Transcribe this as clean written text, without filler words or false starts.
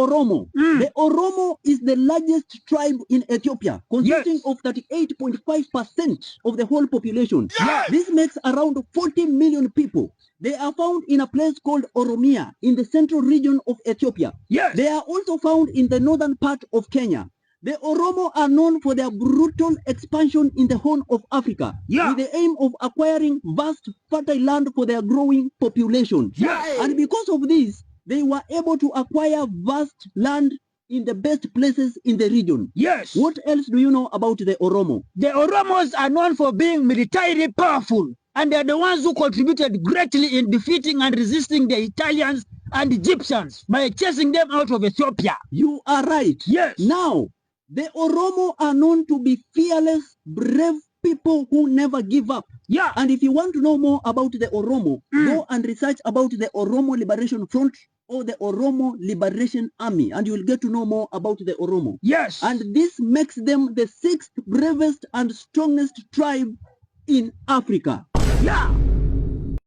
Oromo. The Oromo is the largest tribe in Ethiopia, consisting of 38.5% of the whole population. This makes around 40 million people. They are found in a place called Oromia in the central region of Ethiopia. They are also found in the northern part of Kenya. The Oromo are known for their brutal expansion in the Horn of Africa with the aim of acquiring vast fertile land for their growing population. And because of this, they were able to acquire vast land in the best places in the region. What else do you know about the Oromo? The Oromos are known for being militarily powerful, and they are the ones who contributed greatly in defeating and resisting the Italians and Egyptians by chasing them out of Ethiopia. You are right. Now, the Oromo are known to be fearless, brave people who never give up. And if you want to know more about the Oromo, go and research about the Oromo Liberation Front or the Oromo Liberation Army, and you will get to know more about the Oromo. And this makes them the 6th bravest and strongest tribe in Africa.